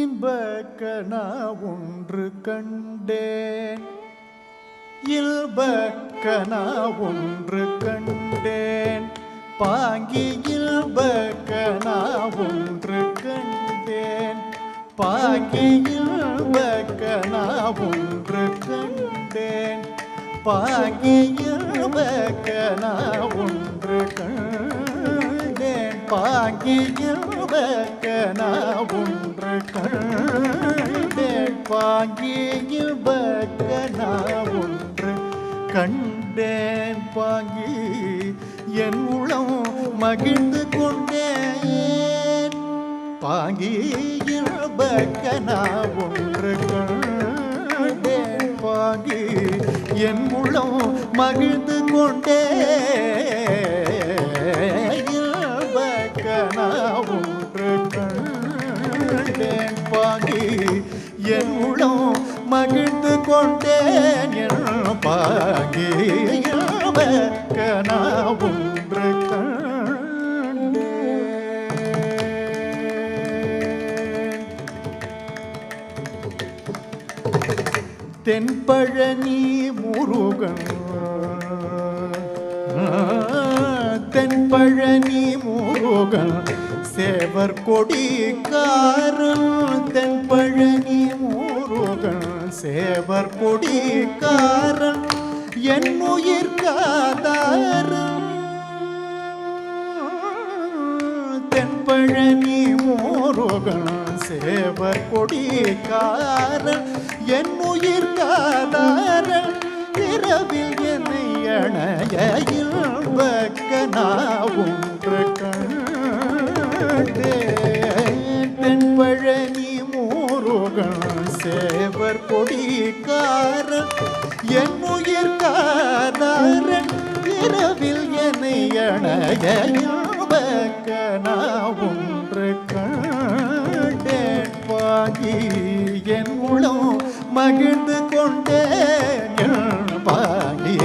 இன்பக்கணா ஒன்று கண்டேன் இல்பக்கணா ஒன்று கண்டேன் பாங்கி இல்பக்கணா ஒன்று கண்டேன் பாங்கி இல்பக்கணா ஒன்று கண்டேன் பாங்கி இல்பக்கணா ஒன்று கண்டேன் பாங்கி இல்பக்கணா ஒன்று கண்டேன் பாங்கி இல்பக்கணா ஒன்று கண்டேன் பாங்கி என் உளம் மகிழ்ந்து கொண்டேன் பாங்கி இல்பக்கணா ஒன்று கண்டேன் பாங்கி என் உளம் மகிழ்ந்து கொண்டேன் இல்பக்கணா ஒன்று கண்டேன் பாங்கி என் உளம் மகிழ்ந்து கொண்டேன் பாங்கி இல்பக்கணா ஒன்று கண்டேன் தென்பழனி முருகன் தென்பழனி முருகன் சேவர் கொடிக்காரன் தென்பழனி முருகன் சேவர் கொடிக்காரன் என் உயிர் காதாரன் தென்பழனி முருகன் சேவர் கொடிக்காரன் என் உயிர் காதாரன் இரவில் என்னை அணைய இல்பக்கணா ஒன்று கண்டேன் தென்பழனி முருகன் சேவர் கொடிக்காரன் என் உயிர் காதாரன் இரவில் என்னை அணைய இல்பக்கணா ஒன்று கண்டேன் பாங்கி என் உளம் மகிழ்ந்து கொண்டேன் பாங்கி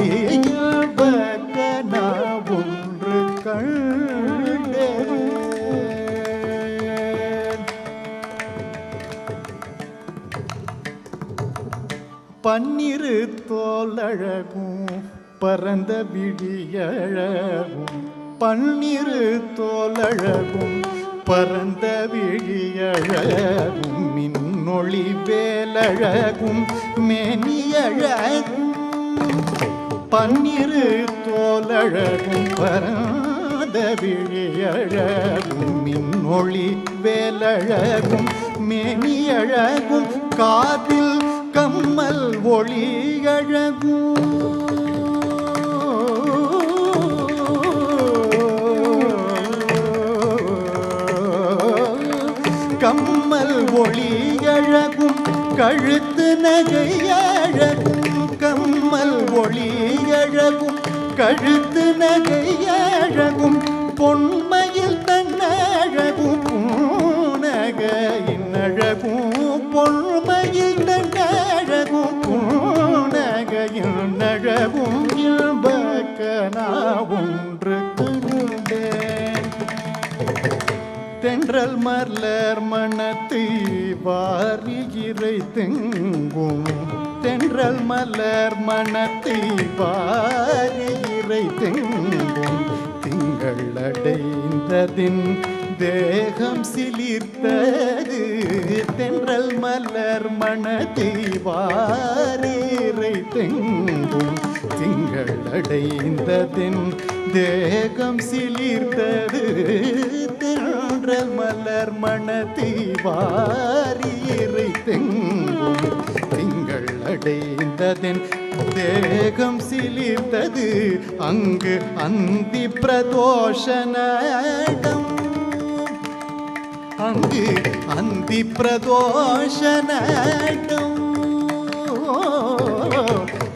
இல்பக்கணா ஒன்று கண்டேன் பன்னிரு தோலழகும் பரந்த விழியழகும் பன்னிரு தோலழகும் பரந்த விழியழகும் மின்னொளி வேலழகும் மேனியழகும் பன்னிரு தோலழகும் பரந்த விழியழகும் மின்னொளி வேலழகும் மேனியழகும் காதில் கம்மல் ஒளியழகும் கம்மல் ஒளியழகும் கழுத்து நகையழகும் கம்மல் ஒளியழகும் கழுத்து நகையழகும் பொன்மையில் தன்னழகும் பூநகையின் அழகும் பொன்மையில் தன்னழகும் பூநகையின் அழகும் இல்பக்கணா ஒன்று கண்டேன் தென்றல் மலர் மணத்தை வாரி இறைத்தெங்கும் தென்றல் மலர் மணத்தை வாரி இறைத்தெங்கும் திங்கள் அடைந்ததின் தேகம் சிலிர்த்தது தென்றல் மலர் மணத்தை வாரி இறைத்தெங்கும் திங்கள் அடைந்ததின் தேகம் சிலிர்த்தது தென்றல் மலர் மணத்தை வாரி இறைத்தெங்கும் திங்கள் அடைந்ததின் தேகம் சிலிர்த்தது அங்கு அந்தி பிரதோஷனம் அங்கு அந்தி பிரதோஷனம்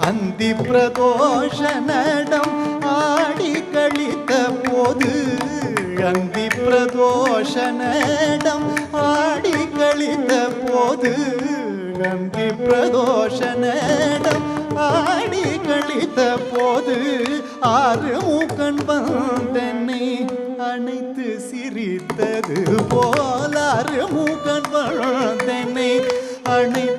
அந்தி பிரதோஷனம் ஆடி கழித்த போது அந்தி பிரதோஷனம் ஆடி கழித்த போது அந்தி பிரதோஷனம் ஆடி கழித்த போது ஆறு மூக்கன் வந்தென்னை அணைத்து சிரித்தது போல் ஆறு மூக்கன் வந்தென்னை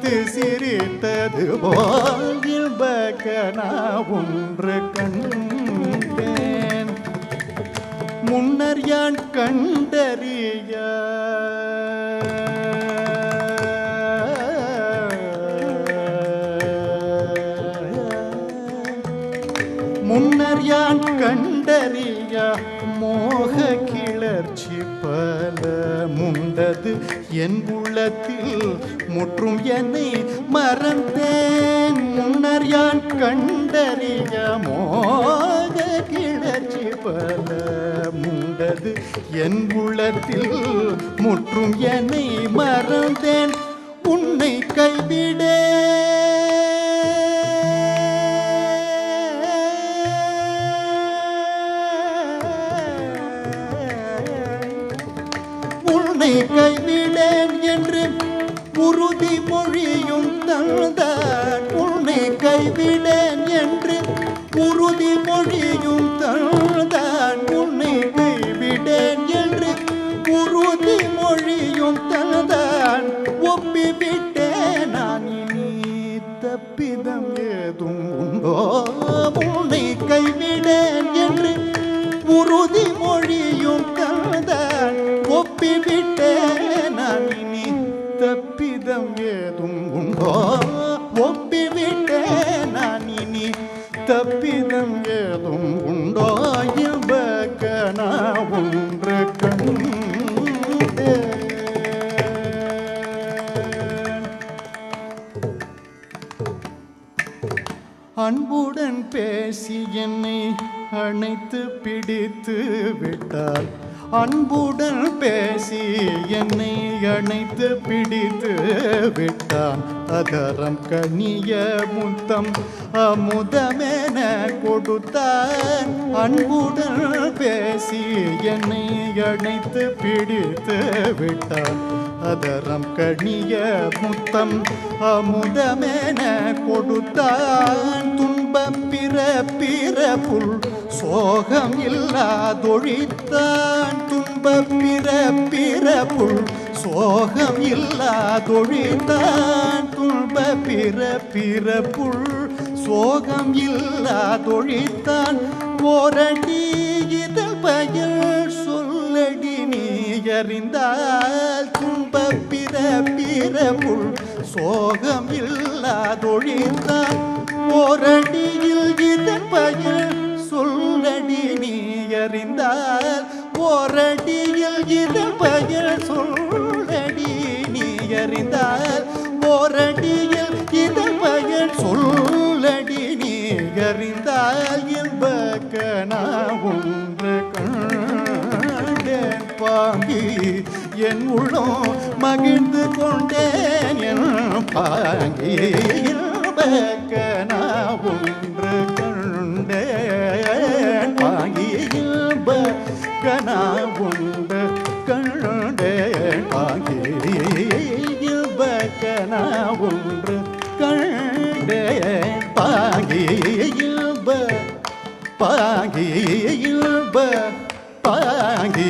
பார்த்து சிரித்தது போல் இன்பக்கனா ஒன்று கண்டேன் முன்னர் யான் கண்டறிய முன்னர் யான் கண்டறிய மோக கிளர்ச்சி பல முண்டது என் உள்ளத்தில் முற்றும் என்னை மறந்தேன் முன்னர் யான் கண்டறிய மோக கிளர்ச்சி பல முண்டது என் உள்ளத்தில் முற்றும் என்னை மறந்தேன் உன்னை கைவிடே கைவிடேன் என்று உறுதி மொழியும் தந்தான் உன்னை கைவிடேன் என்று உறுதி மொழியும் தந்தான் உன்னை கைவிடேன் என்று உறுதி மொழியும் தந்தான் ஒப்பிவிட்டேன் நான் இனி தப்பிதம் ஏதும் உண்டோ உன்னை கைவிடேன் என்று உறுதி மொழியும் தந்தான் ஒப்பிவிட்டேன் நான் இனி தப்பிதம் ஏதும் உண்டோ ஒப்பிவிட்டேன் நான் இனி தப்பிதம் ஏதும் உண்டோ இன்பக்கனா ஒன்று கண்டேன் அன்புடன் பேசி என்னை அணைத்து பிடித்து விட்டார் அன்புடன் பேசி என்னை அணைத்து பிடித்து விட்டான் அதரம் கனிய முத்தம் அமுதமென கொடுத்தான் அன்புடன் பேசி என்னை அணைத்து பிடித்து விட்டான் அதரம் கனிய முத்தம் அமுதமென கொடுத்தான் துன்பம் பிறப்புள் சோகம் இல்லாதொழித்தான் துன்பம் பிறப்புள் சோகம் இல்லாதொழித்தான் துன்ப பிறப்புள் சோகம் இல்லாதொழித்தான் ஓரடி இதழ் பயல் சொல்லடி நீ அறிந்தால் துன்ப பிறப்புள் சோகம் இல்லாதொழித்தான் ஓரடியில் இதழ் பயல் சொல்லடி நீ அறிந்தால் ஓரடியில் இதழ் பயல் சொல்லடி நீ அறிந்தால் ஓரடியில் இதழ் பயல் சொல்லடி நீ அறிந்தால் இன்பக்கனா ஒன்று கண்டேன் பாங்கி என் உள்ளம் மகிழ்ந்து கொண்டேன் என் பாங்கி இன்பக்கனா ஒன்று கண்டேன் பாங்கி இன்பக்கனா ஒன்று கண்டேன் பாங்கி இன்பக்கனா ஒன்று கண்டேன் பாங்கி இன்ப பாங்கி இன்ப பாங்கி